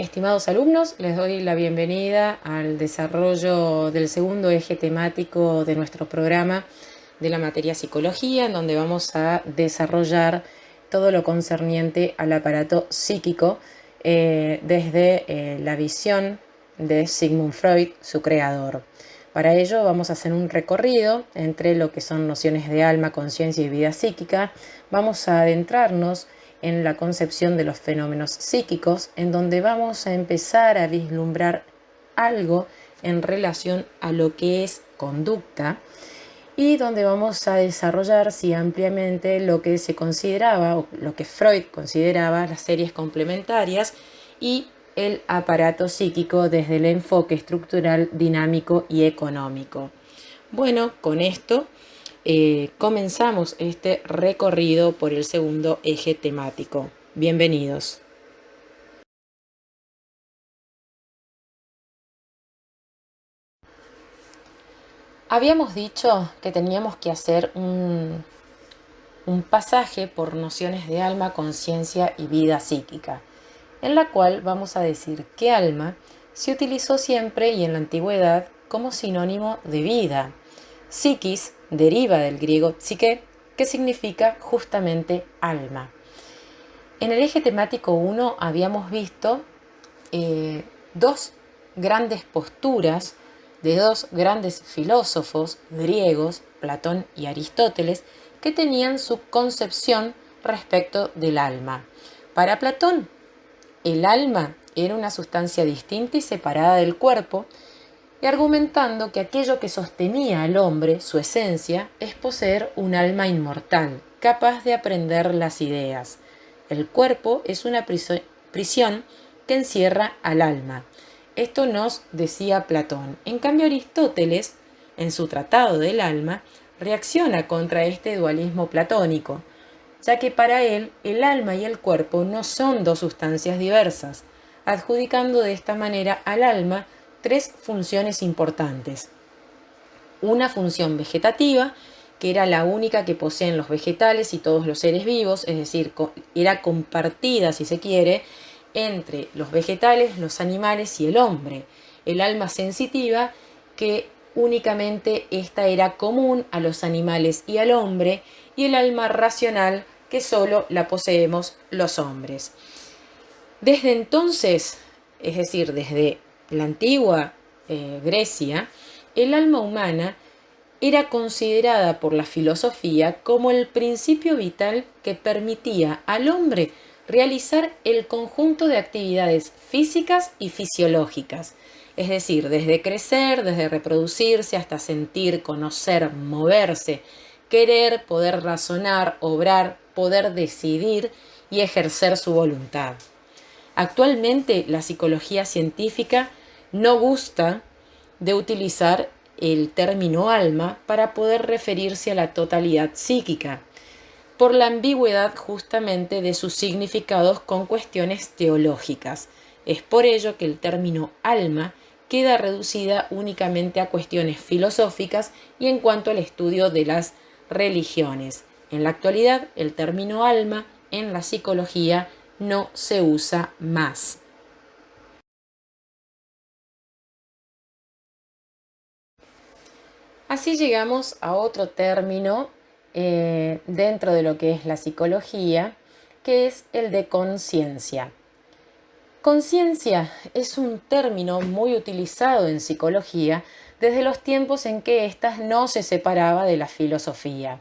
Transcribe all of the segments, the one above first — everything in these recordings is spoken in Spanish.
Estimados alumnos, les doy la bienvenida al desarrollo del segundo eje temático de nuestro programa de la materia psicología, en donde vamos a desarrollar todo lo concerniente al aparato psíquico desde la visión de Sigmund Freud, su creador. Para ello vamos a hacer un recorrido entre lo que son nociones de alma, conciencia y vida psíquica. Vamos a adentrarnos en la concepción de los fenómenos psíquicos, en donde vamos a empezar a vislumbrar algo en relación a lo que es conducta y donde vamos a desarrollar ampliamente lo que se consideraba o lo que Freud consideraba las series complementarias y el aparato psíquico desde el enfoque estructural, dinámico y económico. Bueno, con esto comenzamos este recorrido por el segundo eje temático. Bienvenidos. Habíamos dicho que teníamos que hacer un pasaje por nociones de alma, conciencia y vida psíquica, en la cual vamos a decir que alma se utilizó siempre y en la antigüedad como sinónimo de vida. Psiquis deriva del griego psique, que significa justamente alma. En el eje temático 1 habíamos visto dos grandes posturas de dos grandes filósofos griegos, Platón y Aristóteles, que tenían su concepción respecto del alma. Para Platón, el alma era una sustancia distinta y separada del cuerpo, y argumentando que aquello que sostenía al hombre, su esencia, es poseer un alma inmortal, capaz de aprender las ideas. El cuerpo es una prisión que encierra al alma. Esto nos decía Platón. En cambio, Aristóteles, en su Tratado del Alma, reacciona contra este dualismo platónico, ya que para él el alma y el cuerpo no son dos sustancias diversas, adjudicando de esta manera al alma tres funciones importantes. Una función vegetativa, que era la única que poseen los vegetales y todos los seres vivos, es decir, era compartida, si se quiere, entre los vegetales, los animales y el hombre. El alma sensitiva, que únicamente esta era común a los animales y al hombre, y el alma racional, que solo la poseemos los hombres. Desde entonces, es decir, desde la antigua Grecia, el alma humana era considerada por la filosofía como el principio vital que permitía al hombre realizar el conjunto de actividades físicas y fisiológicas, es decir, desde crecer, desde reproducirse, hasta sentir, conocer, moverse, querer, poder razonar, obrar, poder decidir y ejercer su voluntad. Actualmente la psicología científica no gusta de utilizar el término alma para poder referirse a la totalidad psíquica, por la ambigüedad justamente de sus significados con cuestiones teológicas. Es por ello que el término alma queda reducida únicamente a cuestiones filosóficas y en cuanto al estudio de las religiones. En la actualidad, el término alma en la psicología no se usa más. Así llegamos a otro término dentro de lo que es la psicología, que es el de conciencia. Conciencia es un término muy utilizado en psicología desde los tiempos en que ésta no se separaba de la filosofía.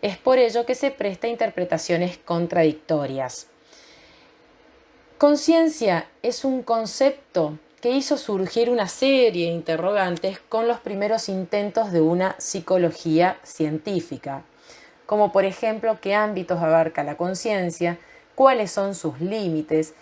Es por ello que se presta a interpretaciones contradictorias. Conciencia es un concepto que hizo surgir una serie de interrogantes con los primeros intentos de una psicología científica, como por ejemplo qué ámbitos abarca la conciencia, cuáles son sus límites,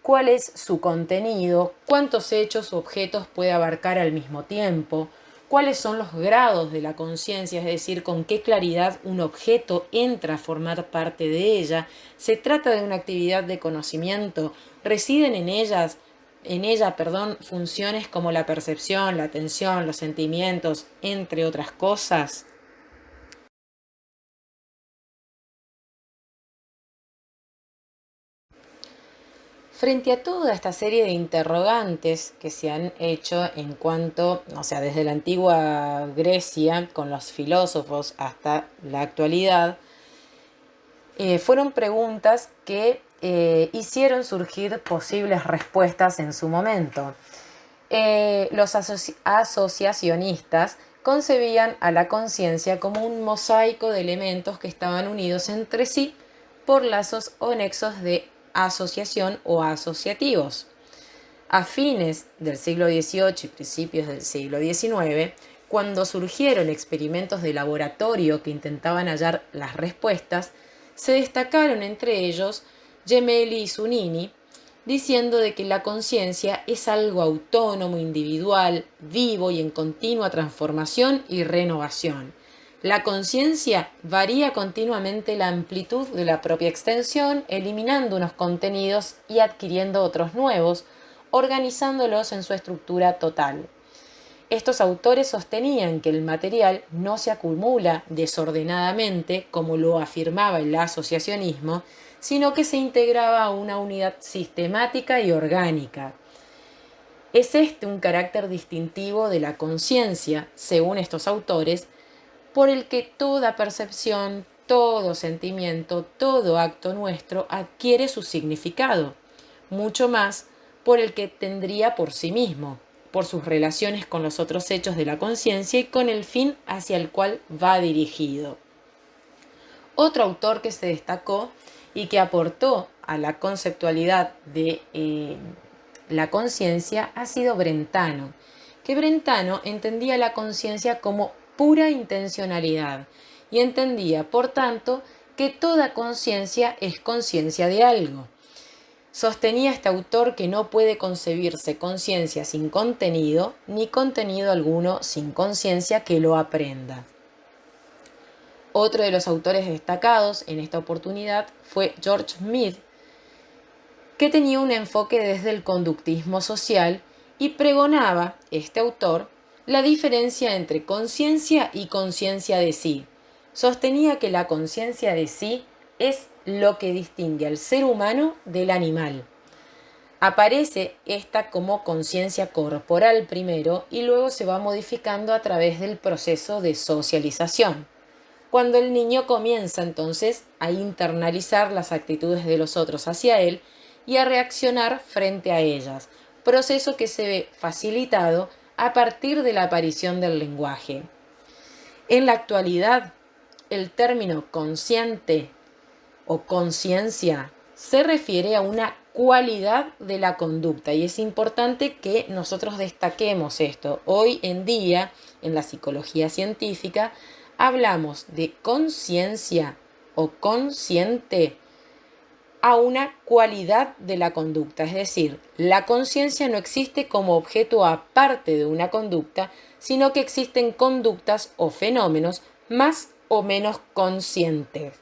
cuál es su contenido, cuántos hechos o objetos puede abarcar al mismo tiempo, cuáles son los grados de la conciencia, es decir, con qué claridad un objeto entra a formar parte de ella. Se trata de una actividad de conocimiento, residen en ella, funciones como la percepción, la atención, los sentimientos, entre otras cosas. Frente a toda esta serie de interrogantes que se han hecho en cuanto, o sea, desde la antigua Grecia, con los filósofos hasta la actualidad, fueron preguntas que hicieron surgir posibles respuestas en su momento. Los asociacionistas concebían a la conciencia como un mosaico de elementos que estaban unidos entre sí por lazos o nexos de asociación o asociativos. A fines del siglo XVIII y principios del siglo XIX, cuando surgieron experimentos de laboratorio que intentaban hallar las respuestas, se destacaron entre ellos Gemelli y Zunini, diciendo de que la conciencia es algo autónomo, individual, vivo y en continua transformación y renovación. La conciencia varía continuamente la amplitud de la propia extensión, eliminando unos contenidos y adquiriendo otros nuevos, organizándolos en su estructura total. Estos autores sostenían que el material no se acumula desordenadamente, como lo afirmaba el asociacionismo, sino que se integraba a una unidad sistemática y orgánica. Es este un carácter distintivo de la conciencia, según estos autores, por el que toda percepción, todo sentimiento, todo acto nuestro adquiere su significado, mucho más por el que tendría por sí mismo, por sus relaciones con los otros hechos de la conciencia y con el fin hacia el cual va dirigido. Otro autor que se destacó y que aportó a la conceptualidad de la conciencia ha sido Brentano, que Brentano entendía la conciencia como pura intencionalidad y entendía, por tanto, que toda conciencia es conciencia de algo. Sostenía este autor que no puede concebirse conciencia sin contenido, ni contenido alguno sin conciencia que lo aprenda. Otro de los autores destacados en esta oportunidad fue George Mead, que tenía un enfoque desde el conductismo social y pregonaba, este autor, la diferencia entre conciencia y conciencia de sí. Sostenía que la conciencia de sí es lo que distingue al ser humano del animal. Aparece esta como conciencia corporal primero y luego se va modificando a través del proceso de socialización, cuando el niño comienza entonces a internalizar las actitudes de los otros hacia él y a reaccionar frente a ellas, proceso que se ve facilitado a partir de la aparición del lenguaje. En la actualidad, el término consciente o conciencia se refiere a una cualidad de la conducta y es importante que nosotros destaquemos esto. Hoy en día, en la psicología científica, hablamos de conciencia o consciente a una cualidad de la conducta, es decir, la conciencia no existe como objeto aparte de una conducta, sino que existen conductas o fenómenos más o menos conscientes.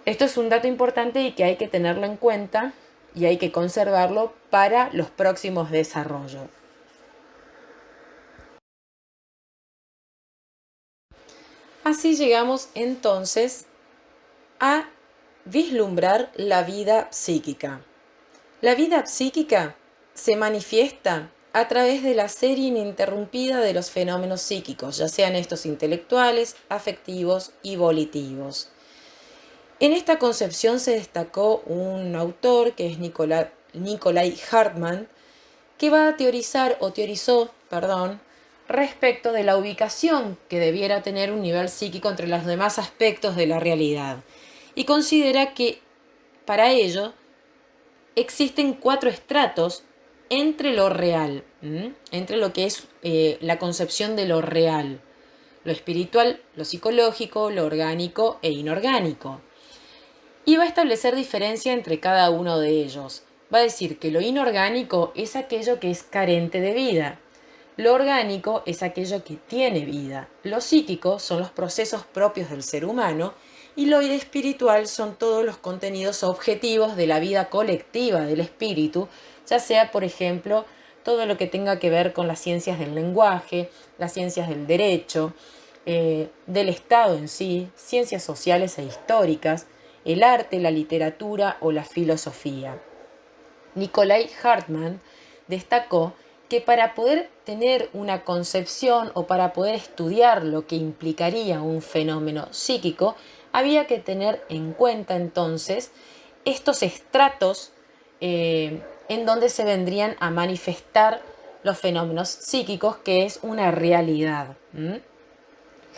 Esto es un dato importante y que hay que tenerlo en cuenta y hay que conservarlo para los próximos desarrollos. Así llegamos entonces a vislumbrar la vida psíquica. La vida psíquica se manifiesta a través de la serie ininterrumpida de los fenómenos psíquicos, ya sean estos intelectuales, afectivos y volitivos. En esta concepción se destacó un autor que es Nicolai Hartmann, que va a teorizó respecto de la ubicación que debiera tener un nivel psíquico entre los demás aspectos de la realidad. Y considera que para ello existen 4 estratos entre lo real, entre lo que es la concepción de lo real, lo espiritual, lo psicológico, lo orgánico e inorgánico. Y va a establecer diferencia entre cada uno de ellos. Va a decir que lo inorgánico es aquello que es carente de vida. Lo orgánico es aquello que tiene vida. Lo psíquico son los procesos propios del ser humano y lo espiritual son todos los contenidos objetivos de la vida colectiva del espíritu, ya sea, por ejemplo, todo lo que tenga que ver con las ciencias del lenguaje, las ciencias del derecho, del Estado en sí, ciencias sociales e históricas, el arte, la literatura o la filosofía. Nikolai Hartmann destacó que para poder tener una concepción o para poder estudiar lo que implicaría un fenómeno psíquico, había que tener en cuenta entonces estos estratos en donde se vendrían a manifestar los fenómenos psíquicos, que es una realidad.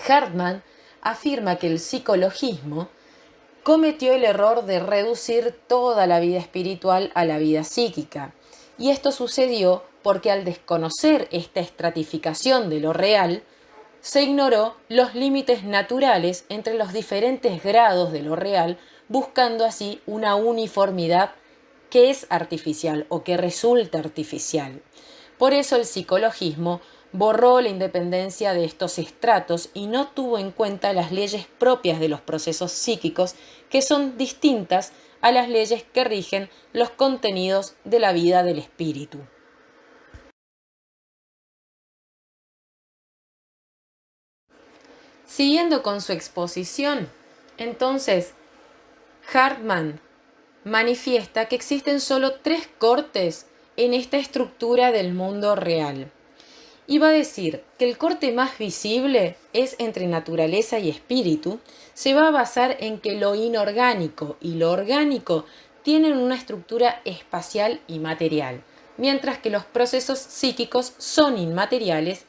Hartmann afirma que el psicologismo cometió el error de reducir toda la vida espiritual a la vida psíquica. Y esto sucedió porque al desconocer esta estratificación de lo real, se ignoró los límites naturales entre los diferentes grados de lo real, buscando así una uniformidad que es artificial o que resulta artificial. Por eso el psicologismo borró la independencia de estos estratos y no tuvo en cuenta las leyes propias de los procesos psíquicos, que son distintas a las leyes que rigen los contenidos de la vida del espíritu. Siguiendo con su exposición, entonces, Hartmann manifiesta que existen solo 3 cortes en esta estructura del mundo real. Y va a decir que el corte más visible es entre naturaleza y espíritu. Se va a basar en que lo inorgánico y lo orgánico tienen una estructura espacial y material, mientras que los procesos psíquicos son inmateriales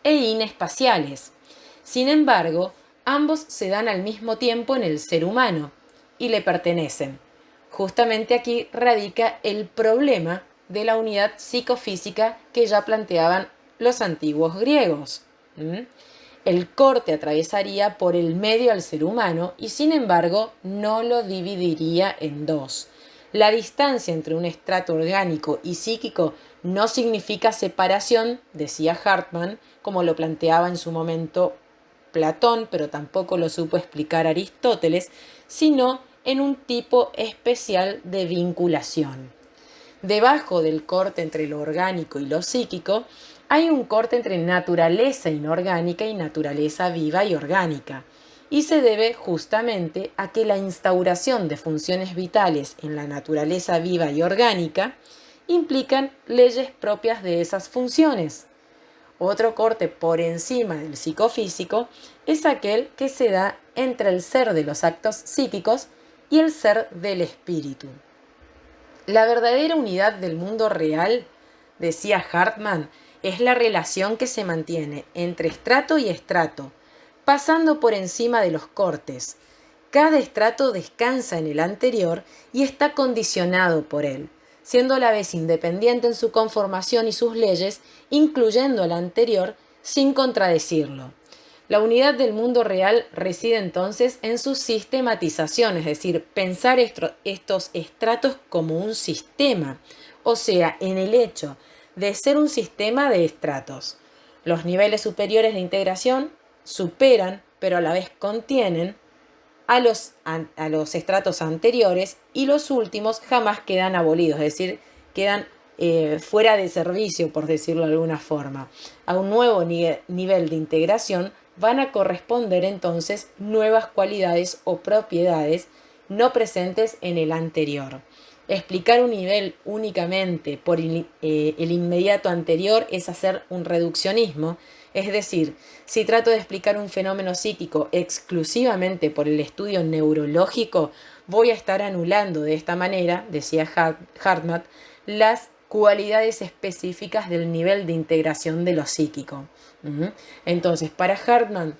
e inespaciales. Sin embargo, ambos se dan al mismo tiempo en el ser humano y le pertenecen. Justamente aquí radica el problema de la unidad psicofísica que ya planteaban los antiguos griegos. El corte atravesaría por el medio al ser humano y sin embargo no lo dividiría en dos. La distancia entre un estrato orgánico y psíquico no significa separación, decía Hartmann, como lo planteaba en su momento Platón, pero tampoco lo supo explicar Aristóteles, sino en un tipo especial de vinculación. Debajo del corte entre lo orgánico y lo psíquico, hay un corte entre naturaleza inorgánica y naturaleza viva y orgánica, y se debe justamente a que la instauración de funciones vitales en la naturaleza viva y orgánica implican leyes propias de esas funciones. Otro corte por encima del psicofísico es aquel que se da entre el ser de los actos psíquicos y el ser del espíritu. La verdadera unidad del mundo real, decía Hartmann, es la relación que se mantiene entre estrato y estrato, pasando por encima de los cortes. Cada estrato descansa en el anterior y está condicionado por él, siendo a la vez independiente en su conformación y sus leyes, incluyendo al anterior sin contradecirlo. La unidad del mundo real reside entonces en su sistematización, es decir, pensar estos estratos como un sistema, o sea, en el hecho de ser un sistema de estratos. Los niveles superiores de integración superan, pero a la vez contienen, a los estratos anteriores, y los últimos jamás quedan abolidos, es decir, quedan fuera de servicio, por decirlo de alguna forma. A un nuevo nivel de integración van a corresponder entonces nuevas cualidades o propiedades no presentes en el anterior. Explicar un nivel únicamente por el inmediato anterior es hacer un reduccionismo, es decir, si trato de explicar un fenómeno psíquico exclusivamente por el estudio neurológico, voy a estar anulando de esta manera, decía Hartmann, las cualidades específicas del nivel de integración de lo psíquico. Entonces, para Hartmann,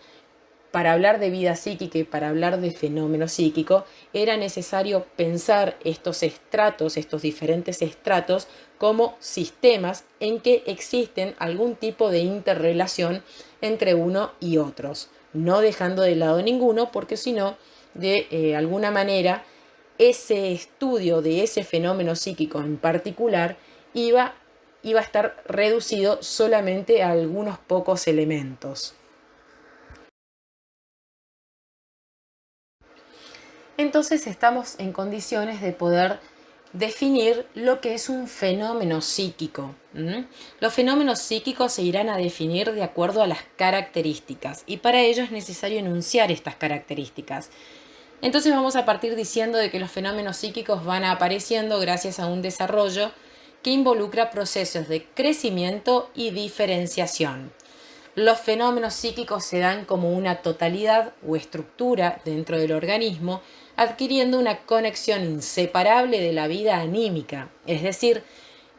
para hablar de vida psíquica y para hablar de fenómeno psíquico, era necesario pensar estos estratos, estos diferentes estratos, como sistemas en que existen algún tipo de interrelación entre uno y otros, no dejando de lado ninguno, porque si no, de alguna manera, ese estudio de ese fenómeno psíquico en particular iba a estar reducido solamente a algunos pocos elementos. Entonces estamos en condiciones de poder definir lo que es un fenómeno psíquico. Los fenómenos psíquicos se irán a definir de acuerdo a las características, y para ello es necesario enunciar estas características. Entonces vamos a partir diciendo de que los fenómenos psíquicos van apareciendo gracias a un desarrollo que involucra procesos de crecimiento y diferenciación. Los fenómenos psíquicos se dan como una totalidad o estructura dentro del organismo, adquiriendo una conexión inseparable de la vida anímica, es decir,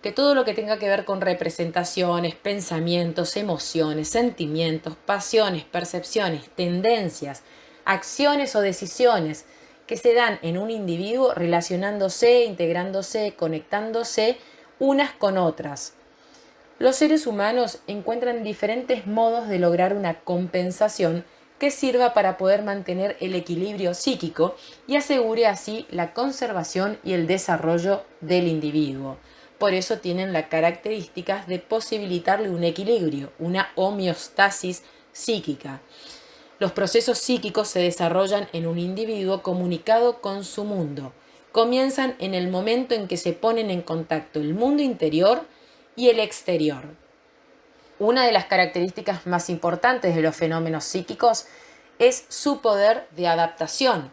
que todo lo que tenga que ver con representaciones, pensamientos, emociones, sentimientos, pasiones, percepciones, tendencias, acciones o decisiones que se dan en un individuo relacionándose, integrándose, conectándose unas con otras. Los seres humanos encuentran diferentes modos de lograr una compensación que sirva para poder mantener el equilibrio psíquico y asegure así la conservación y el desarrollo del individuo. Por eso tienen las características de posibilitarle un equilibrio, una homeostasis psíquica. Los procesos psíquicos se desarrollan en un individuo comunicado con su mundo. Comienzan en el momento en que se ponen en contacto el mundo interior y el exterior. Una de las características más importantes de los fenómenos psíquicos es su poder de adaptación,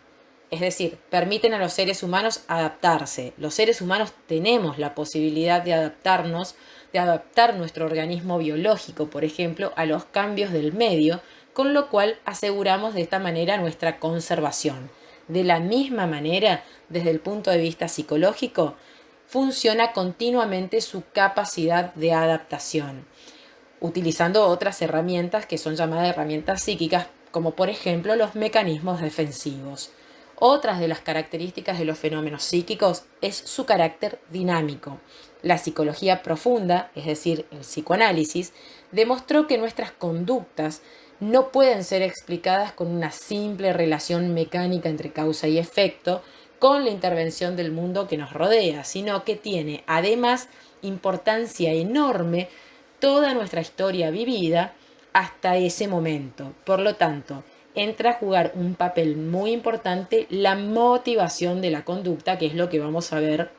es decir, permiten a los seres humanos adaptarse. Los seres humanos tenemos la posibilidad de adaptarnos, de adaptar nuestro organismo biológico, por ejemplo, a los cambios del medio, con lo cual aseguramos de esta manera nuestra conservación. De la misma manera, desde el punto de vista psicológico, funciona continuamente su capacidad de adaptación, utilizando otras herramientas que son llamadas herramientas psíquicas, como por ejemplo los mecanismos defensivos. Otras de las características de los fenómenos psíquicos es su carácter dinámico. La psicología profunda, es decir, el psicoanálisis, demostró que nuestras conductas no pueden ser explicadas con una simple relación mecánica entre causa y efecto, con la intervención del mundo que nos rodea, sino que tiene además importancia enorme toda nuestra historia vivida hasta ese momento. Por lo tanto, entra a jugar un papel muy importante la motivación de la conducta, que es lo que vamos a ver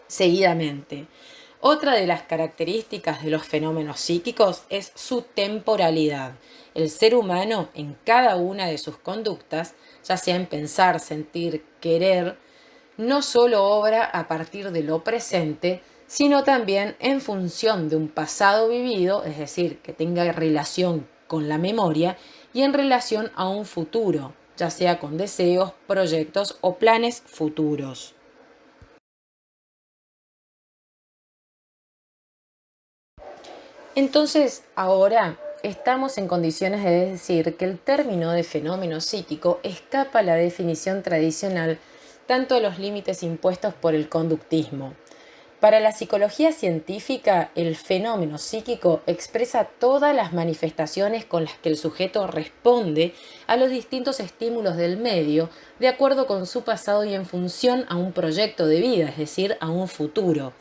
seguidamente. Otra de las características de los fenómenos psíquicos es su temporalidad. El ser humano, en cada una de sus conductas, ya sea en pensar, sentir, querer, no solo obra a partir de lo presente, sino también en función de un pasado vivido, es decir, que tenga relación con la memoria, y en relación a un futuro, ya sea con deseos, proyectos o planes futuros. Entonces, ahora estamos en condiciones de decir que el término de fenómeno psíquico escapa a la definición tradicional tanto a los límites impuestos por el conductismo. Para la psicología científica, el fenómeno psíquico expresa todas las manifestaciones con las que el sujeto responde a los distintos estímulos del medio de acuerdo con su pasado y en función a un proyecto de vida, es decir, a un futuro.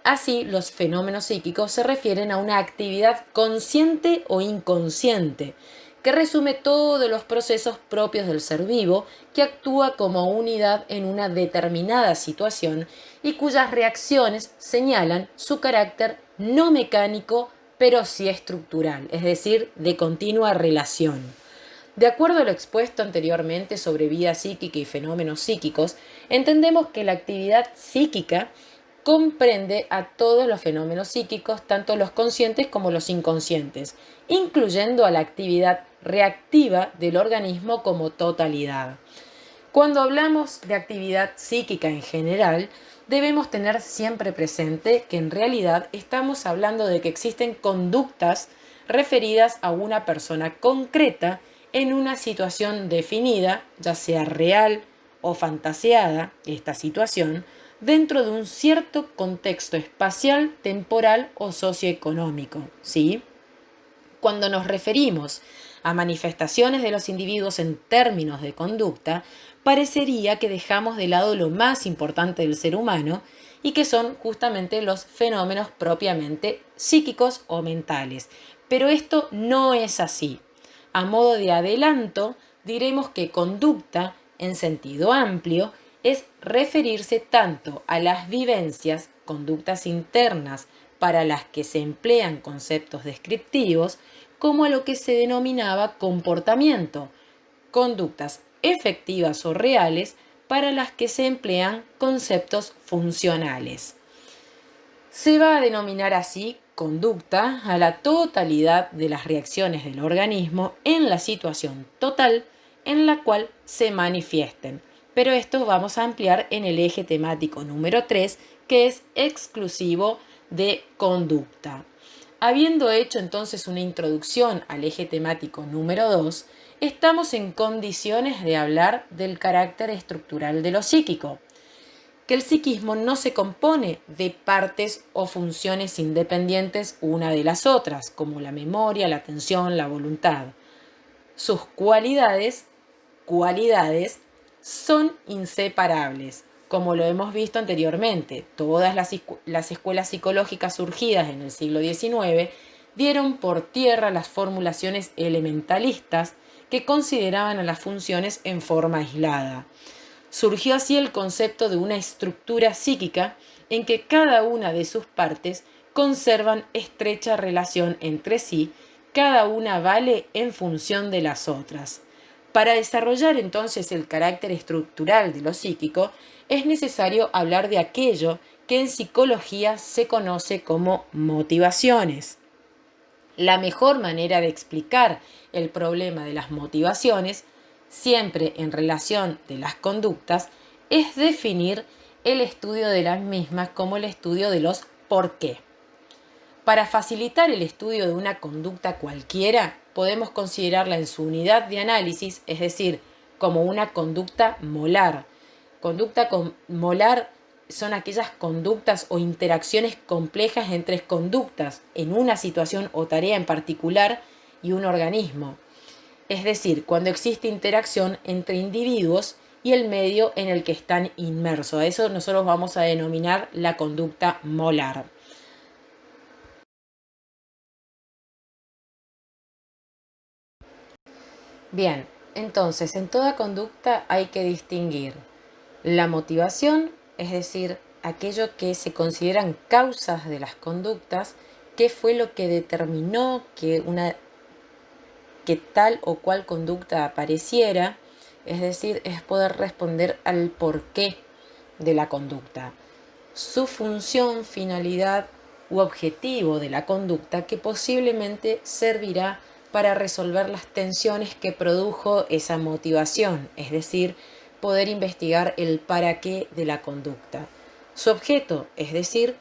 Así, los fenómenos psíquicos se refieren a una actividad consciente o inconsciente, que resume todos los procesos propios del ser vivo, que actúa como unidad en una determinada situación y cuyas reacciones señalan su carácter no mecánico, pero sí estructural, es decir, de continua relación. De acuerdo a lo expuesto anteriormente sobre vida psíquica y fenómenos psíquicos, entendemos que la actividad psíquica comprende a todos los fenómenos psíquicos, tanto los conscientes como los inconscientes, incluyendo a la actividad reactiva del organismo como totalidad. Cuando hablamos de actividad psíquica en general, debemos tener siempre presente que en realidad estamos hablando de que existen conductas referidas a una persona concreta en una situación definida, ya sea real o fantaseada, esta situación, dentro de un cierto contexto espacial, temporal o socioeconómico, ¿sí? Cuando nos referimos a manifestaciones de los individuos en términos de conducta, parecería que dejamos de lado lo más importante del ser humano y que son justamente los fenómenos propiamente psíquicos o mentales. Pero esto no es así. A modo de adelanto, diremos que conducta, en sentido amplio, es referirse tanto a las vivencias, conductas internas para las que se emplean conceptos descriptivos, como a lo que se denominaba comportamiento, conductas efectivas o reales para las que se emplean conceptos funcionales. Se va a denominar así conducta a la totalidad de las reacciones del organismo en la situación total en la cual se manifiesten. Pero esto vamos a ampliar en el eje temático número 3, que es exclusivo de conducta. Habiendo hecho entonces una introducción al eje temático número 2, estamos en condiciones de hablar del carácter estructural de lo psíquico, que el psiquismo no se compone de partes o funciones independientes una de las otras, como la memoria, la atención, la voluntad. Sus cualidades son inseparables, como lo hemos visto anteriormente. Todas las escuelas psicológicas surgidas en el siglo XIX dieron por tierra las formulaciones elementalistas que consideraban a las funciones en forma aislada. Surgió así el concepto de una estructura psíquica en que cada una de sus partes conservan estrecha relación entre sí, cada una vale en función de las otras. Para desarrollar entonces el carácter estructural de lo psíquico, es necesario hablar de aquello que en psicología se conoce como motivaciones. La mejor manera de explicar el problema de las motivaciones, siempre en relación de las conductas, es definir el estudio de las mismas como el estudio de los por qué. Para facilitar el estudio de una conducta cualquiera, podemos considerarla en su unidad de análisis, es decir, como una conducta molar. Conducta molar son aquellas conductas o interacciones complejas entre conductas en una situación o tarea en particular y un organismo. Es decir, cuando existe interacción entre individuos y el medio en el que están inmersos. A eso nosotros vamos a denominar la conducta molar. Bien, entonces en toda conducta hay que distinguir la motivación, es decir, aquello que se consideran causas de las conductas, qué fue lo que determinó que tal o cual conducta apareciera, es decir, es poder responder al porqué de la conducta, su función, finalidad u objetivo de la conducta que posiblemente servirá para resolver las tensiones que produjo esa motivación, es decir, poder investigar el para qué de la conducta. Su objeto, es decir,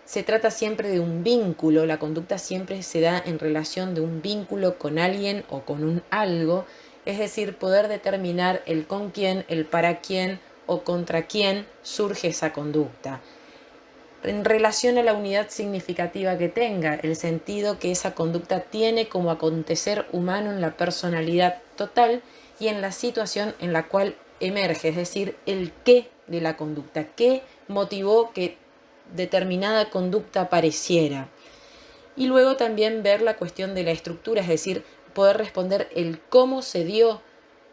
se trata siempre de un vínculo, la conducta siempre se da en relación de un vínculo con alguien o con un algo, es decir, poder determinar el con quién, el para quién o contra quién surge esa conducta. En relación a la unidad significativa que tenga, el sentido que esa conducta tiene como acontecer humano en la personalidad total y en la situación en la cual emerge, es decir, el qué de la conducta, qué motivó que determinada conducta apareciera. Y luego también ver la cuestión de la estructura, es decir, poder responder el cómo se dio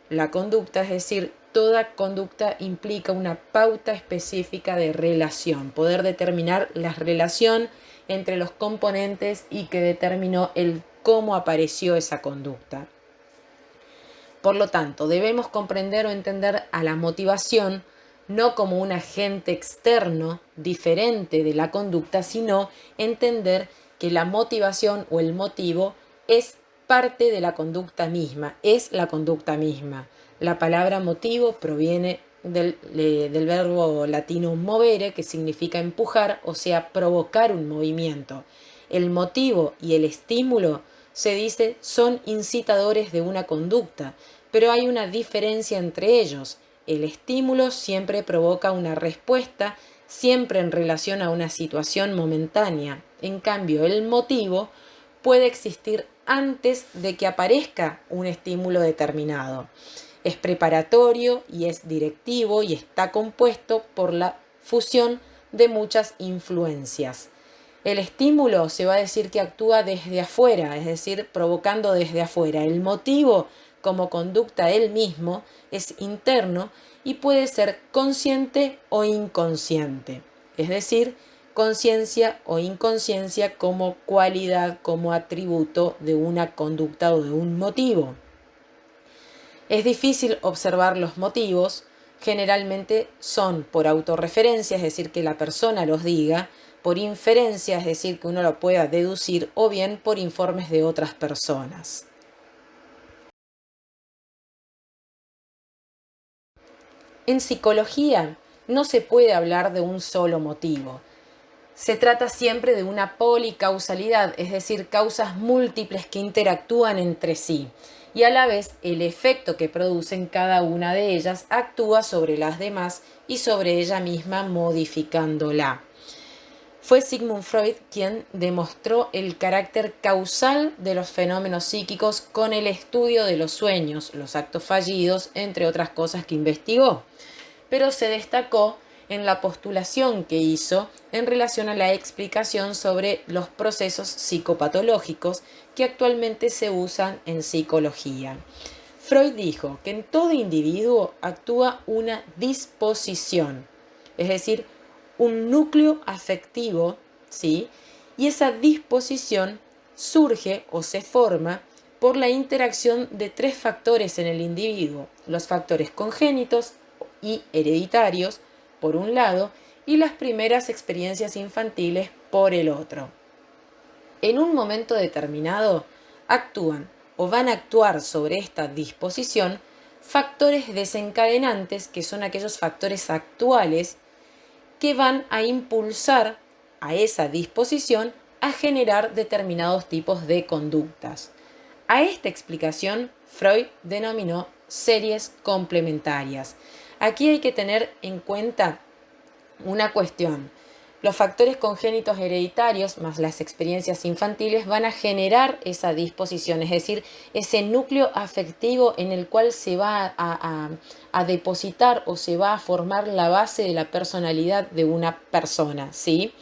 la conducta, es decir, toda conducta implica una pauta específica de relación, poder determinar la relación entre los componentes y que determinó el cómo apareció esa conducta. Por lo tanto, debemos comprender o entender a la motivación no como un agente externo diferente de la conducta, sino entender que la motivación o el motivo es parte de la conducta misma, es la conducta misma. La palabra motivo proviene del verbo latino movere, que significa empujar, o sea, provocar un movimiento. El motivo y el estímulo, se dice, son incitadores de una conducta, pero hay una diferencia entre ellos. El estímulo siempre provoca una respuesta, siempre en relación a una situación momentánea. En cambio, el motivo puede existir antes de que aparezca un estímulo determinado. Es preparatorio y es directivo y está compuesto por la fusión de muchas influencias. El estímulo se va a decir que actúa desde afuera, es decir, provocando desde afuera. El motivo, como conducta él mismo, es interno y puede ser consciente o inconsciente, es decir, conciencia o inconsciencia como cualidad, como atributo de una conducta o de un motivo. Es difícil observar los motivos, generalmente son por autorreferencia, es decir, que la persona los diga, por inferencia, es decir, que uno lo pueda deducir, o bien por informes de otras personas. En psicología no se puede hablar de un solo motivo. Se trata siempre de una policausalidad, es decir, causas múltiples que interactúan entre sí, y a la vez el efecto que producen cada una de ellas actúa sobre las demás y sobre ella misma modificándola. Fue Sigmund Freud quien demostró el carácter causal de los fenómenos psíquicos con el estudio de los sueños, los actos fallidos, entre otras cosas que investigó, pero se destacó en la postulación que hizo en relación a la explicación sobre los procesos psicopatológicos que actualmente se usan en psicología. Freud dijo que en todo individuo actúa una disposición, es decir, un núcleo afectivo, ¿sí? Y esa disposición surge o se forma por la interacción de tres factores en el individuo: los factores congénitos y hereditarios, por un lado, y las primeras experiencias infantiles por el otro. En un momento determinado, actúan o van a actuar sobre esta disposición factores desencadenantes, que son aquellos factores actuales que van a impulsar a esa disposición a generar determinados tipos de conductas. A esta explicación Freud denominó series complementarias. Aquí hay que tener en cuenta una cuestión. Los factores congénitos hereditarios más las experiencias infantiles van a generar esa disposición, es decir, ese núcleo afectivo en el cual se va a depositar o se va a formar la base de la personalidad de una persona, ¿sí?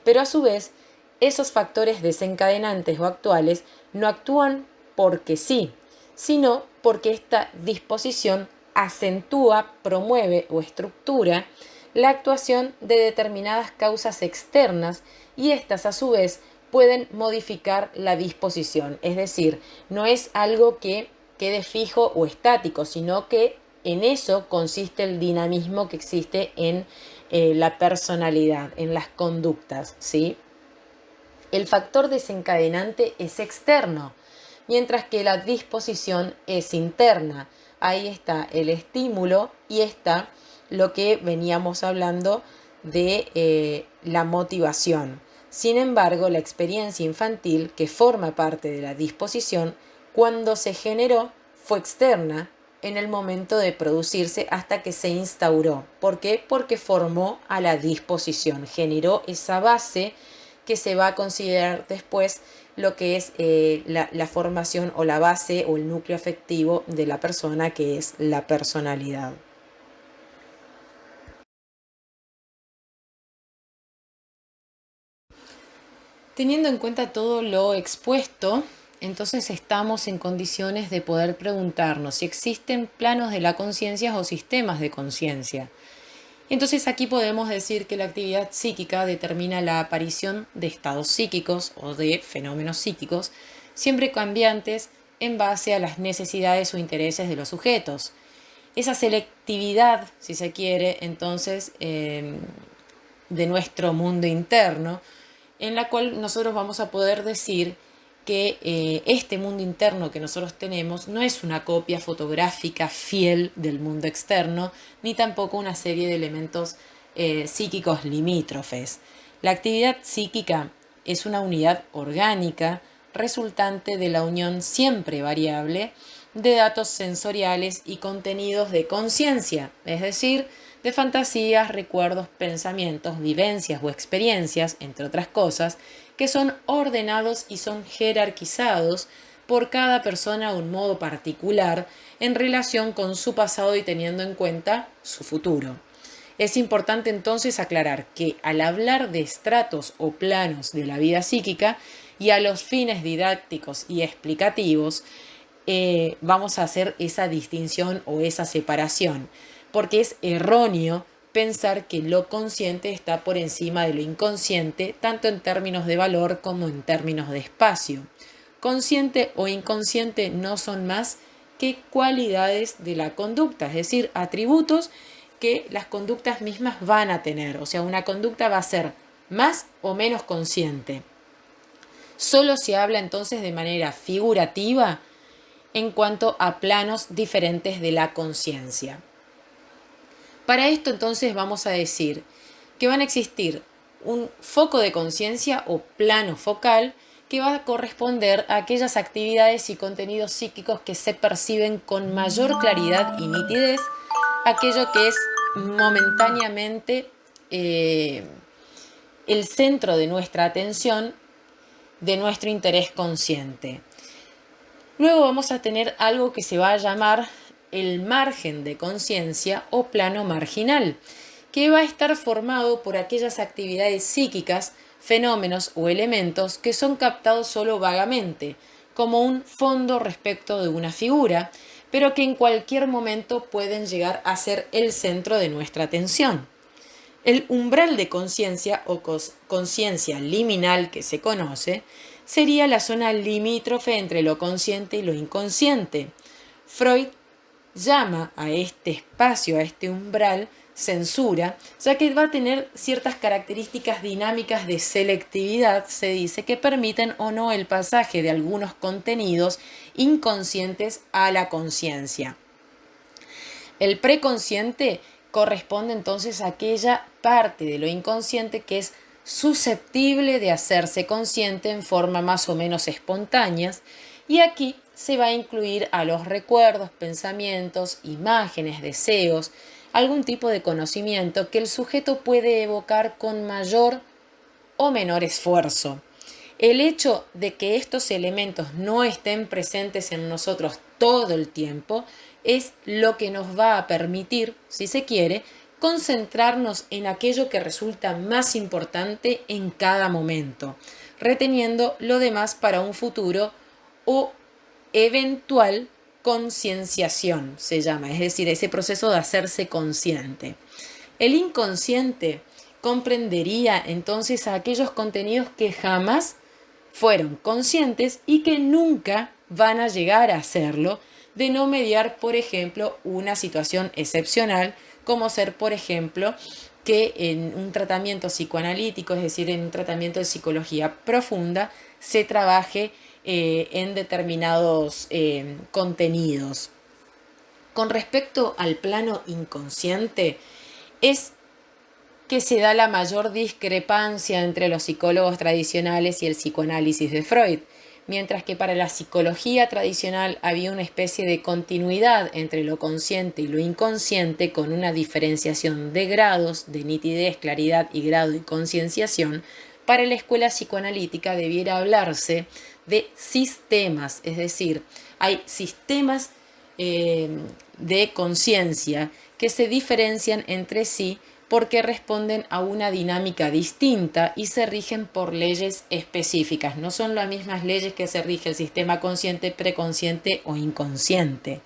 Pero a su vez, esos factores desencadenantes o actuales no actúan porque sí, sino porque esta disposición acentúa, promueve o estructura la actuación de determinadas causas externas, y estas a su vez pueden modificar la disposición. Es decir, no es algo que quede fijo o estático, sino que en eso consiste el dinamismo que existe en la personalidad, en las conductas, ¿sí? El factor desencadenante es externo, mientras que la disposición es interna. Ahí está el estímulo y está lo que veníamos hablando de la motivación. Sin embargo, la experiencia infantil, que forma parte de la disposición, cuando se generó, fue externa en el momento de producirse hasta que se instauró. ¿Por qué? Porque formó a la disposición, generó esa base que se va a considerar después lo que es la formación o la base o el núcleo afectivo de la persona, que es la personalidad. Teniendo en cuenta todo lo expuesto, entonces estamos en condiciones de poder preguntarnos si existen planos de la conciencia o sistemas de conciencia. Entonces aquí podemos decir que la actividad psíquica determina la aparición de estados psíquicos o de fenómenos psíquicos, siempre cambiantes en base a las necesidades o intereses de los sujetos. Esa selectividad, si se quiere, entonces, de nuestro mundo interno, en la cual nosotros vamos a poder decir que este mundo interno que nosotros tenemos no es una copia fotográfica fiel del mundo externo, ni tampoco una serie de elementos psíquicos limítrofes. La actividad psíquica es una unidad orgánica resultante de la unión siempre variable de datos sensoriales y contenidos de conciencia, es decir, de fantasías, recuerdos, pensamientos, vivencias o experiencias, entre otras cosas, que son ordenados y son jerarquizados por cada persona de un modo particular en relación con su pasado y teniendo en cuenta su futuro. Es importante entonces aclarar que al hablar de estratos o planos de la vida psíquica y a los fines didácticos y explicativos, vamos a hacer esa distinción o esa separación, porque es erróneo pensar que lo consciente está por encima de lo inconsciente, tanto en términos de valor como en términos de espacio. Consciente o inconsciente no son más que cualidades de la conducta, es decir, atributos que las conductas mismas van a tener. O sea, una conducta va a ser más o menos consciente. Solo se habla entonces de manera figurativa en cuanto a planos diferentes de la conciencia. Para esto entonces vamos a decir que van a existir un foco de conciencia o plano focal que va a corresponder a aquellas actividades y contenidos psíquicos que se perciben con mayor claridad y nitidez, aquello que es momentáneamente el centro de nuestra atención, de nuestro interés consciente. Luego vamos a tener algo que se va a llamar el margen de conciencia o plano marginal, que va a estar formado por aquellas actividades psíquicas, fenómenos o elementos que son captados solo vagamente, como un fondo respecto de una figura, pero que en cualquier momento pueden llegar a ser el centro de nuestra atención. El umbral de conciencia o conciencia liminal que se conoce sería la zona limítrofe entre lo consciente y lo inconsciente. Freud llama a este espacio, a este umbral, censura, ya que va a tener ciertas características dinámicas de selectividad, se dice, que permiten o no el pasaje de algunos contenidos inconscientes a la conciencia. El preconsciente corresponde entonces a aquella parte de lo inconsciente que es susceptible de hacerse consciente en forma más o menos espontánea, y aquí se va a incluir a los recuerdos, pensamientos, imágenes, deseos, algún tipo de conocimiento que el sujeto puede evocar con mayor o menor esfuerzo. El hecho de que estos elementos no estén presentes en nosotros todo el tiempo es lo que nos va a permitir, si se quiere, concentrarnos en aquello que resulta más importante en cada momento, reteniendo lo demás para un futuro o eventual concienciación, se llama, es decir, ese proceso de hacerse consciente. El inconsciente comprendería entonces a aquellos contenidos que jamás fueron conscientes y que nunca van a llegar a hacerlo, de no mediar, por ejemplo, una situación excepcional, como ser, por ejemplo, que en un tratamiento psicoanalítico, es decir, en un tratamiento de psicología profunda, se trabaje en determinados contenidos. Con respecto al plano inconsciente, es que se da la mayor discrepancia entre los psicólogos tradicionales y el psicoanálisis de Freud, mientras que para la psicología tradicional había una especie de continuidad entre lo consciente y lo inconsciente, con una diferenciación de grados de nitidez, claridad y grado de concienciación. Para la escuela psicoanalítica debiera hablarse de sistemas, es decir, hay sistemas de conciencia que se diferencian entre sí porque responden a una dinámica distinta y se rigen por leyes específicas. No son las mismas leyes que se rige el sistema consciente, preconsciente o inconsciente.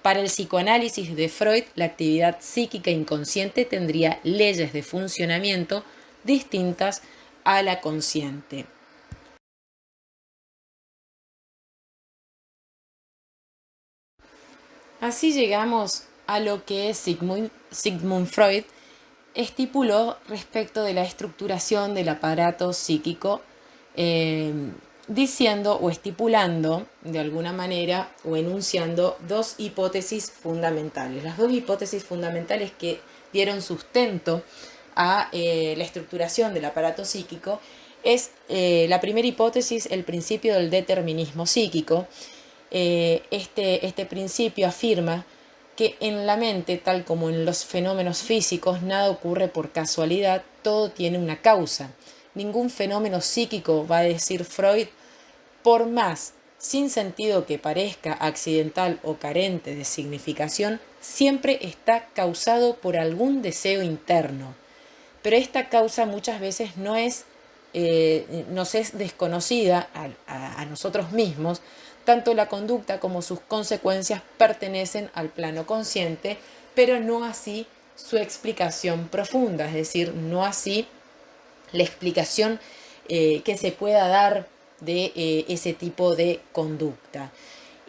Para el psicoanálisis de Freud, la actividad psíquica inconsciente tendría leyes de funcionamiento distintas a la consciente. Así llegamos a lo que Sigmund Freud estipuló respecto de la estructuración del aparato psíquico, diciendo o estipulando de alguna manera o enunciando dos hipótesis fundamentales. Las dos hipótesis fundamentales que dieron sustento a la estructuración del aparato psíquico es la primera hipótesis, el principio del determinismo psíquico. Este principio afirma que en la mente, tal como en los fenómenos físicos, nada ocurre por casualidad, todo tiene una causa. Ningún fenómeno psíquico, va a decir Freud, por más sin sentido que parezca accidental o carente de significación, siempre está causado por algún deseo interno. Pero esta causa muchas veces nos es desconocida a nosotros mismos. Tanto la conducta como sus consecuencias pertenecen al plano consciente, pero no así su explicación profunda, es decir, no así la explicación que se pueda dar de ese tipo de conducta.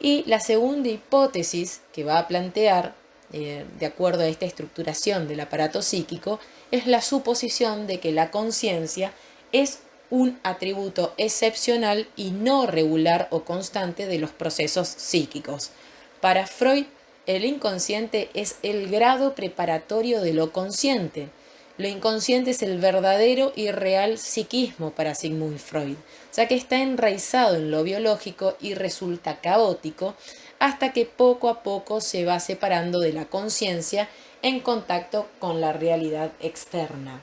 Y la segunda hipótesis que va a plantear, de acuerdo a esta estructuración del aparato psíquico, es la suposición de que la conciencia es un atributo excepcional y no regular o constante de los procesos psíquicos. Para Freud, el inconsciente es el grado preparatorio de lo consciente. Lo inconsciente es el verdadero y real psiquismo para Sigmund Freud, ya que está enraizado en lo biológico y resulta caótico hasta que poco a poco se va separando de la conciencia en contacto con la realidad externa.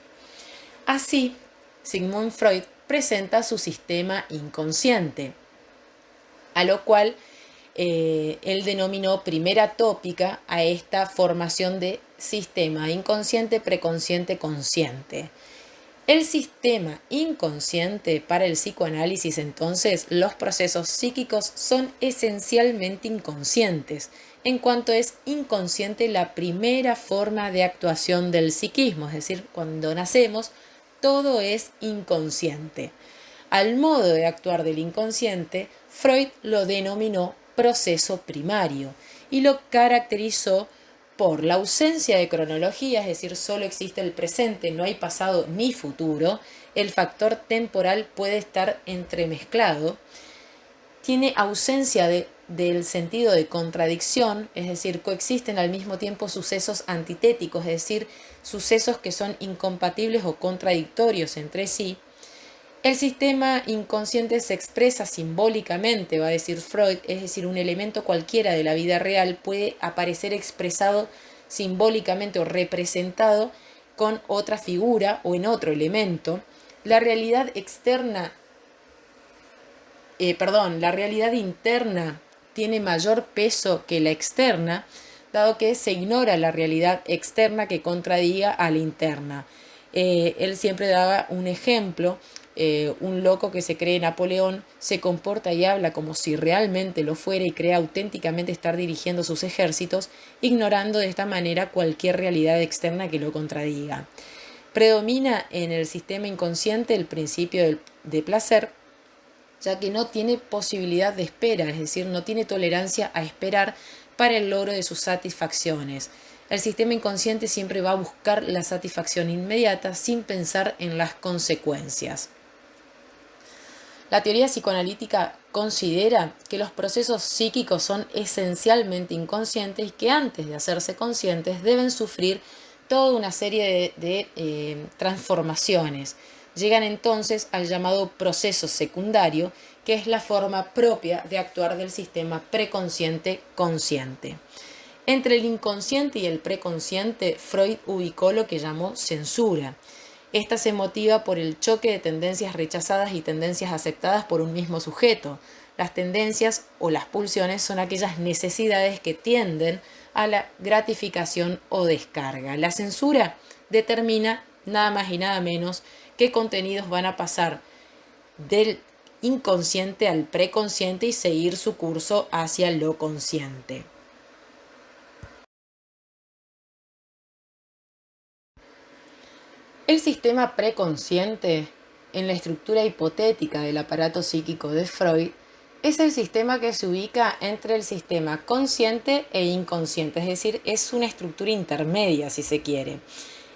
Así, Sigmund Freud presenta su sistema inconsciente, a lo cual él denominó primera tópica a esta formación de sistema inconsciente, preconsciente, consciente. El sistema inconsciente para el psicoanálisis, entonces, los procesos psíquicos son esencialmente inconscientes, en cuanto es inconsciente la primera forma de actuación del psiquismo, es decir, cuando nacemos, todo es inconsciente. Al modo de actuar del inconsciente, Freud lo denominó proceso primario y lo caracterizó por la ausencia de cronología, es decir, solo existe el presente, no hay pasado ni futuro, el factor temporal puede estar entremezclado, tiene ausencia del sentido de contradicción, es decir, coexisten al mismo tiempo sucesos antitéticos, es decir, sucesos que son incompatibles o contradictorios entre sí. El sistema inconsciente se expresa simbólicamente, va a decir Freud, es decir, un elemento cualquiera de la vida real puede aparecer expresado simbólicamente o representado con otra figura o en otro elemento. La realidad la realidad interna tiene mayor peso que la externa, dado que se ignora la realidad externa que contradiga a la interna. Él siempre daba un ejemplo. Un loco que se cree Napoleón se comporta y habla como si realmente lo fuera y cree auténticamente estar dirigiendo sus ejércitos, ignorando de esta manera cualquier realidad externa que lo contradiga. Predomina en el sistema inconsciente el principio de placer, ya que no tiene posibilidad de espera, es decir, no tiene tolerancia a esperar para el logro de sus satisfacciones. El sistema inconsciente siempre va a buscar la satisfacción inmediata sin pensar en las consecuencias. La teoría psicoanalítica considera que los procesos psíquicos son esencialmente inconscientes y que antes de hacerse conscientes deben sufrir toda una serie de transformaciones. Llegan entonces al llamado proceso secundario, que es la forma propia de actuar del sistema preconsciente-consciente. Entre el inconsciente y el preconsciente, Freud ubicó lo que llamó censura. Esta se motiva por el choque de tendencias rechazadas y tendencias aceptadas por un mismo sujeto. Las tendencias o las pulsiones son aquellas necesidades que tienden a la gratificación o descarga. La censura determina nada más y nada menos qué contenidos van a pasar del inconsciente al preconsciente y seguir su curso hacia lo consciente. El sistema preconsciente, en la estructura hipotética del aparato psíquico de Freud, es el sistema que se ubica entre el sistema consciente e inconsciente, es decir, es una estructura intermedia, si se quiere.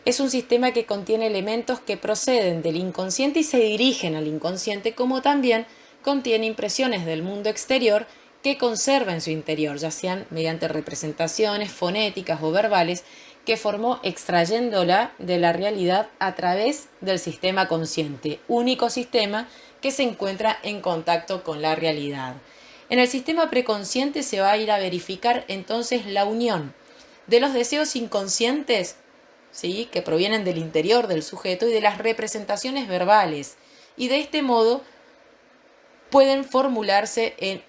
Es un sistema que contiene elementos que proceden del inconsciente y se dirigen al inconsciente, como también contiene impresiones del mundo exterior que conserva en su interior, ya sean mediante representaciones fonéticas o verbales, que formó extrayéndola de la realidad a través del sistema consciente, único sistema que se encuentra en contacto con la realidad. En el sistema preconsciente se va a ir a verificar entonces la unión de los deseos inconscientes, ¿sí?, que provienen del interior del sujeto, y de las representaciones verbales, y de este modo pueden formularse en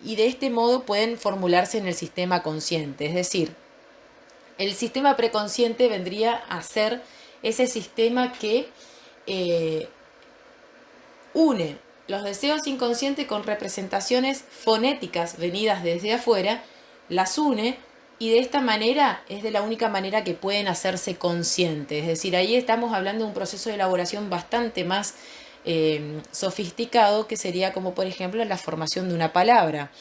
el sistema consciente. Es decir, el sistema preconsciente vendría a ser ese sistema que une los deseos inconscientes con representaciones fonéticas venidas desde afuera, las une, y de esta manera es de la única manera que pueden hacerse conscientes. Es decir, ahí estamos hablando de un proceso de elaboración bastante más sofisticado, que sería como por ejemplo la formación de una palabra.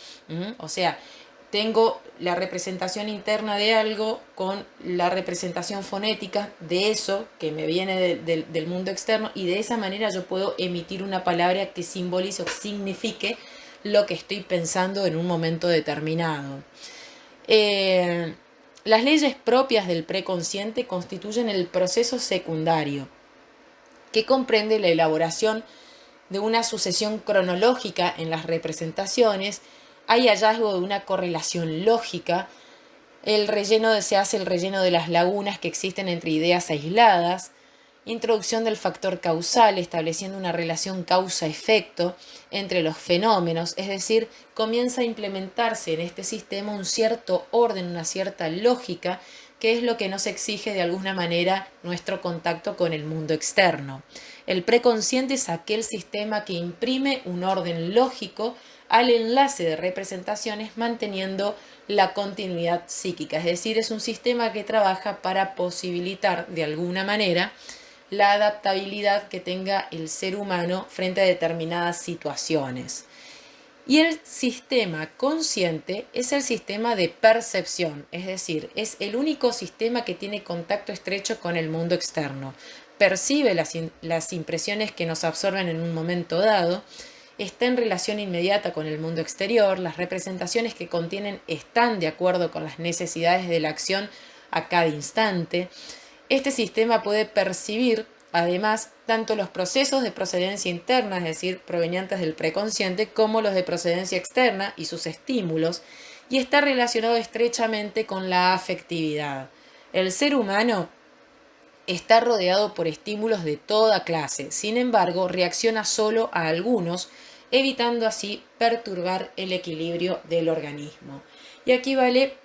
O sea, tengo la representación interna de algo con la representación fonética de eso que me viene del mundo externo, y de esa manera yo puedo emitir una palabra que simbolice o signifique lo que estoy pensando en un momento determinado. Las leyes propias del preconsciente constituyen el proceso secundario, que comprende la elaboración de una sucesión cronológica en las representaciones. Hay hallazgo de una correlación lógica. Se hace el relleno de las lagunas que existen entre ideas aisladas. Introducción del factor causal, estableciendo una relación causa-efecto entre los fenómenos, es decir, comienza a implementarse en este sistema un cierto orden, una cierta lógica, que es lo que nos exige de alguna manera nuestro contacto con el mundo externo. El preconsciente es aquel sistema que imprime un orden lógico al enlace de representaciones manteniendo la continuidad psíquica, es decir, es un sistema que trabaja para posibilitar de alguna manera la adaptabilidad que tenga el ser humano frente a determinadas situaciones. Y el sistema consciente es el sistema de percepción, es decir, es el único sistema que tiene contacto estrecho con el mundo externo. Percibe las impresiones que nos absorben en un momento dado, está en relación inmediata con el mundo exterior, las representaciones que contienen están de acuerdo con las necesidades de la acción a cada instante. Este sistema puede percibir, además, tanto los procesos de procedencia interna, es decir, provenientes del preconsciente, como los de procedencia externa y sus estímulos, y está relacionado estrechamente con la afectividad. El ser humano está rodeado por estímulos de toda clase, sin embargo, reacciona solo a algunos, evitando así perturbar el equilibrio del organismo. Y aquí vale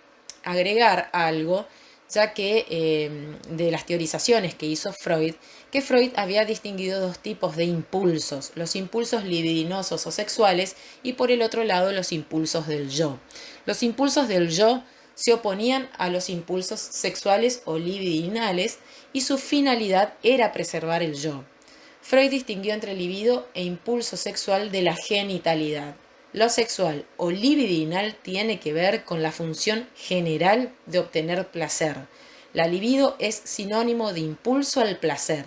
agregar algo, ya que de las teorizaciones que hizo Freud, que Freud había distinguido dos tipos de impulsos, los impulsos libidinosos o sexuales y por el otro lado los impulsos del yo. Los impulsos del yo se oponían a los impulsos sexuales o libidinales y su finalidad era preservar el yo. Freud distinguió entre libido e impulso sexual de la genitalidad. Lo sexual o libidinal tiene que ver con la función general de obtener placer. La libido es sinónimo de impulso al placer.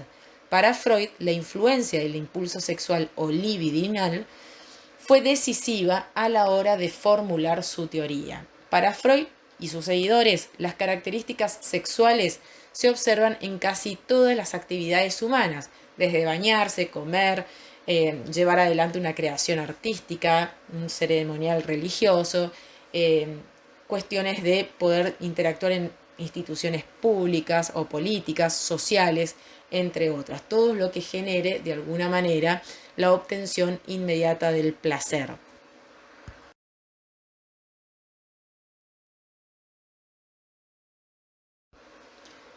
Para Freud, la influencia del impulso sexual o libidinal fue decisiva a la hora de formular su teoría. Para Freud y sus seguidores, las características sexuales se observan en casi todas las actividades humanas, desde bañarse, comer, llevar adelante una creación artística, un ceremonial religioso, cuestiones de poder interactuar en instituciones públicas o políticas, sociales, entre otras. Todo lo que genere, de alguna manera, la obtención inmediata del placer.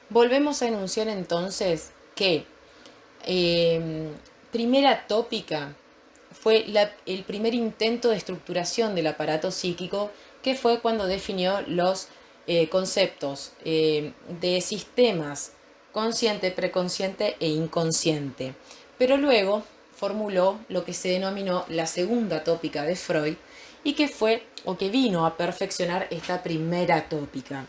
Volvemos a enunciar entonces que primera tópica fue el primer intento de estructuración del aparato psíquico, que fue cuando definió los conceptos de sistemas consciente, preconsciente e inconsciente. Pero luego formuló lo que se denominó la segunda tópica de Freud y que fue o que vino a perfeccionar esta primera tópica,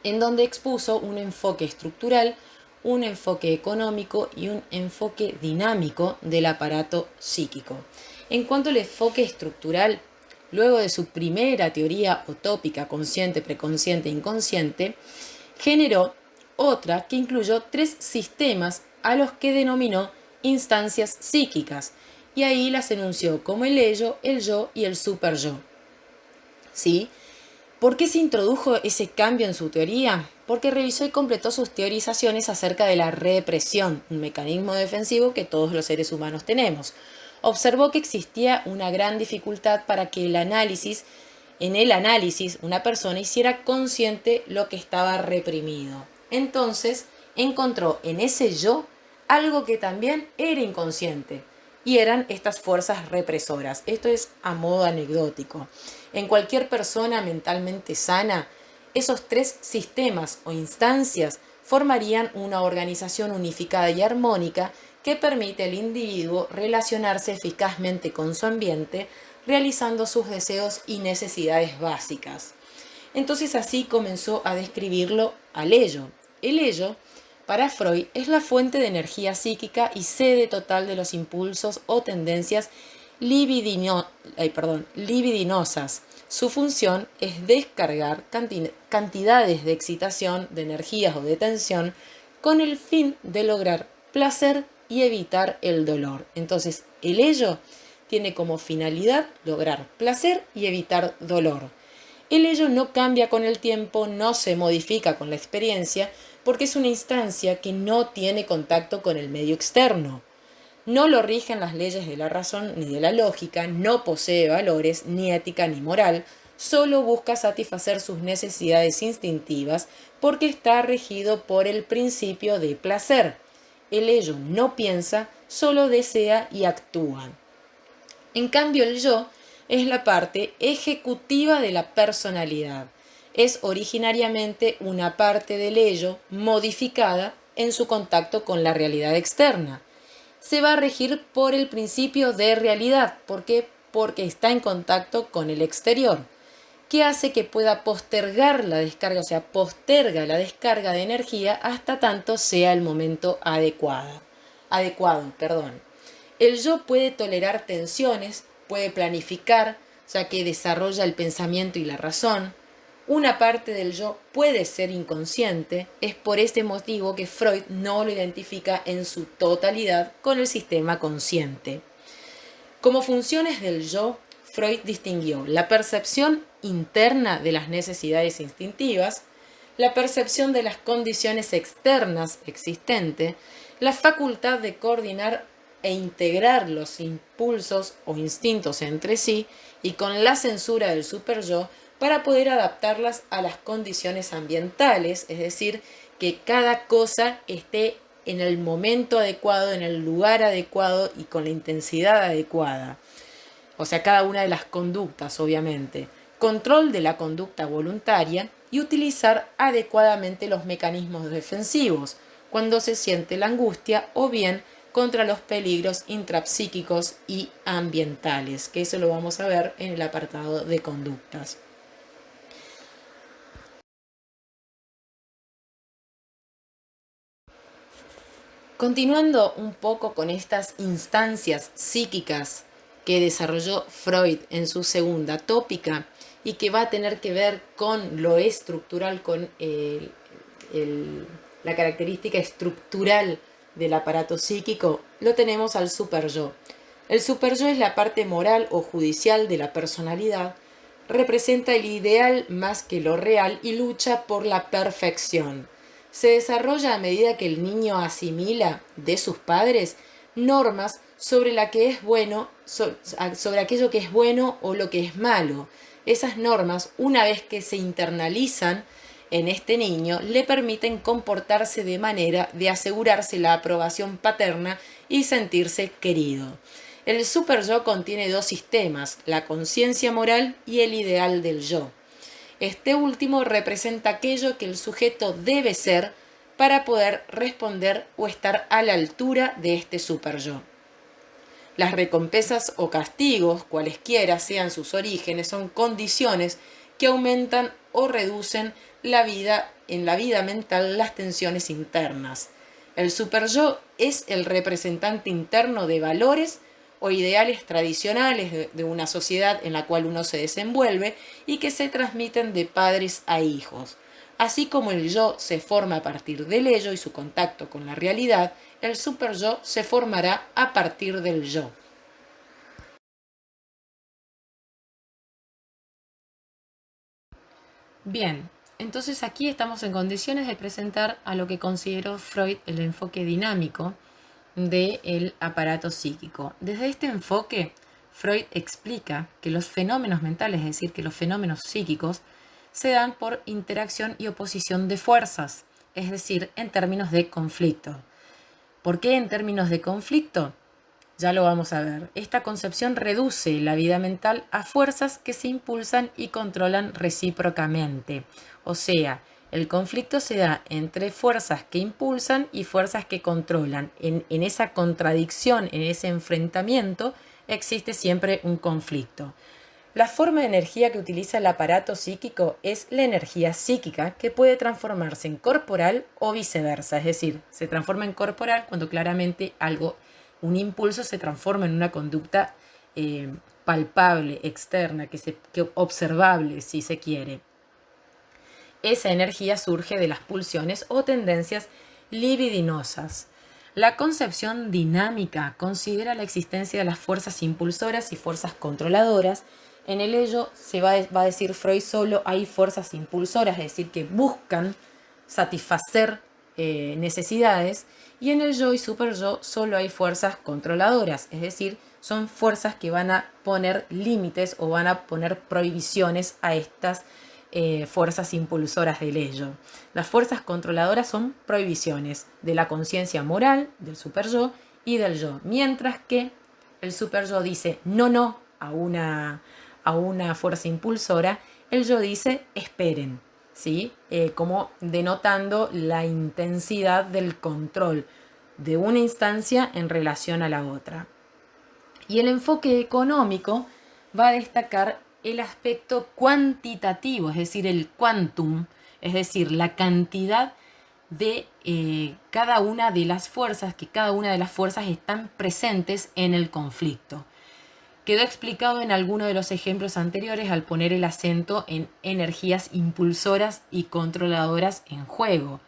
en donde expuso un enfoque estructural, un enfoque económico y un enfoque dinámico del aparato psíquico. En cuanto al enfoque estructural, luego de su primera teoría o tópica consciente, preconsciente e inconsciente, generó otra que incluyó 3 sistemas a los que denominó instancias psíquicas, y ahí las enunció como el ello, el yo y el superyo. ¿Sí? ¿Por qué se introdujo ese cambio en su teoría? Porque revisó y completó sus teorizaciones acerca de la represión, un mecanismo defensivo que todos los seres humanos tenemos. Observó que existía una gran dificultad para que en el análisis una persona hiciera consciente lo que estaba reprimido. Entonces encontró en ese yo algo que también era inconsciente, y eran estas fuerzas represoras. Esto es a modo anecdótico. En cualquier persona mentalmente sana, esos 3 sistemas o instancias formarían una organización unificada y armónica que permite al individuo relacionarse eficazmente con su ambiente realizando sus deseos y necesidades básicas. Entonces así comenzó a describirlo al ello. El ello, para Freud, es la fuente de energía psíquica y sede total de los impulsos o tendencias libidinosas. Su función es descargar cantidades de excitación, de energías o de tensión con el fin de lograr placer y evitar el dolor. Entonces, el ello tiene como finalidad lograr placer y evitar dolor. El ello no cambia con el tiempo, no se modifica con la experiencia, porque es una instancia que no tiene contacto con el medio externo. No lo rigen las leyes de la razón ni de la lógica, no posee valores, ni ética ni moral, solo busca satisfacer sus necesidades instintivas porque está regido por el principio de placer. El ello no piensa, solo desea y actúa. En cambio, el yo es la parte ejecutiva de la personalidad. Es originariamente una parte del ello modificada en su contacto con la realidad externa. Se va a regir por el principio de realidad. ¿Por qué? Porque está en contacto con el exterior, que hace que pueda postergar la descarga, o sea, posterga la descarga de energía hasta tanto sea el momento adecuado. El yo puede tolerar tensiones, puede planificar, o sea que desarrolla el pensamiento y la razón. Una parte del yo puede ser inconsciente, es por este motivo que Freud no lo identifica en su totalidad con el sistema consciente. Como funciones del yo, Freud distinguió la percepción interna de las necesidades instintivas, la percepción de las condiciones externas existentes, la facultad de coordinar e integrar los impulsos o instintos entre sí y con la censura del superyo para poder adaptarlas a las condiciones ambientales, es decir, que cada cosa esté en el momento adecuado, en el lugar adecuado y con la intensidad adecuada. O sea, cada una de las conductas, obviamente. Control de la conducta voluntaria y utilizar adecuadamente los mecanismos defensivos cuando se siente la angustia o bien contra los peligros intrapsíquicos y ambientales, que eso lo vamos a ver en el apartado de conductas. Continuando un poco con estas instancias psíquicas que desarrolló Freud en su segunda tópica y que va a tener que ver con lo estructural, con la característica estructural del aparato psíquico, lo tenemos al superyo. El superyo es la parte moral o judicial de la personalidad, representa el ideal más que lo real y lucha por la perfección. Se desarrolla a medida que el niño asimila de sus padres normas sobre la que es bueno, sobre aquello que es bueno o lo que es malo. Esas normas, una vez que se internalizan en este niño, le permiten comportarse de manera de asegurarse la aprobación paterna y sentirse querido. El superyo contiene dos sistemas, la conciencia moral y el ideal del yo. Este último representa aquello que el sujeto debe ser para poder responder o estar a la altura de este superyo. Las recompensas o castigos, cualesquiera sean sus orígenes, son condiciones que aumentan o reducen en la vida mental las tensiones internas. El superyo es el representante interno de valores o ideales tradicionales de una sociedad en la cual uno se desenvuelve y que se transmiten de padres a hijos. Así como el yo se forma a partir del ello y su contacto con la realidad, el superyo se formará a partir del yo. Bien, entonces aquí estamos en condiciones de presentar a lo que consideró Freud el enfoque dinámico del aparato psíquico. Desde este enfoque, Freud explica que los fenómenos mentales, es decir, que los fenómenos psíquicos, se dan por interacción y oposición de fuerzas, es decir, en términos de conflicto. ¿Por qué en términos de conflicto? Ya lo vamos a ver. Esta concepción reduce la vida mental a fuerzas que se impulsan y controlan recíprocamente. O sea, el conflicto se da entre fuerzas que impulsan y fuerzas que controlan. En esa contradicción, en ese enfrentamiento, existe siempre un conflicto. La forma de energía que utiliza el aparato psíquico es la energía psíquica, que puede transformarse en corporal o viceversa. Es decir, se transforma en corporal cuando claramente un impulso se transforma en una conducta palpable, externa, que observable, si se quiere. Esa energía surge de las pulsiones o tendencias libidinosas. La concepción dinámica considera la existencia de las fuerzas impulsoras y fuerzas controladoras. En el ello va a decir Freud, solo hay fuerzas impulsoras, es decir, que buscan satisfacer necesidades, y en el yo y super yo solo hay fuerzas controladoras, es decir, son fuerzas que van a poner límites o van a poner prohibiciones a estas fuerzas impulsoras del ello. Las fuerzas controladoras son prohibiciones de la conciencia moral, del superyo y del yo, mientras que el superyo dice no a una fuerza impulsora, el yo dice esperen, ¿sí? Como denotando la intensidad del control de una instancia en relación a la otra. Y el enfoque económico va a destacar el aspecto cuantitativo, es decir, el quantum, es decir, la cantidad de cada una de las fuerzas, que cada una de las fuerzas están presentes en el conflicto. Quedó explicado en alguno de los ejemplos anteriores al poner el acento en energías impulsoras y controladoras en juego.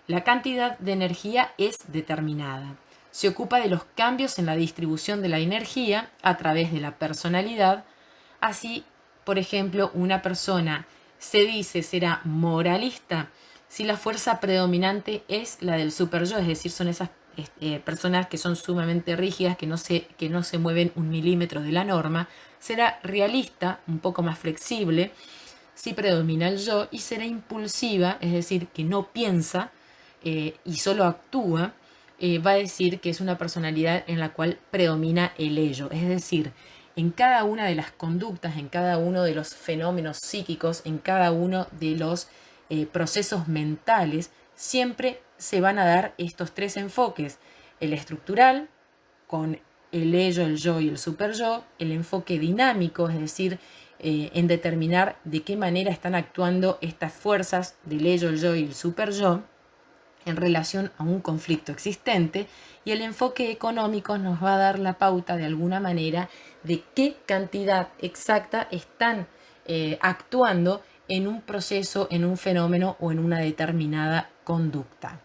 La cantidad de energía es determinada. Se ocupa de los cambios en la distribución de la energía a través de la personalidad. Así, por ejemplo, una persona se dice será moralista si la fuerza predominante es la del superyo, es decir, son esas personas que son sumamente rígidas, que no se mueven un milímetro de la norma. Será realista, un poco más flexible, si predomina el yo, y será impulsiva, es decir, que no piensa y solo actúa. Va a decir que es una personalidad en la cual predomina el ello, es decir, en cada una de las conductas, en cada uno de los fenómenos psíquicos, en cada uno de los procesos mentales, siempre se van a dar estos tres enfoques: el estructural, con el ello, el yo y el superyo; el enfoque dinámico, es decir, en determinar de qué manera están actuando estas fuerzas del ello, el yo y el superyo en relación a un conflicto existente; y el enfoque económico nos va a dar la pauta de alguna manera de qué cantidad exacta están actuando en un proceso, en un fenómeno o en una determinada conducta.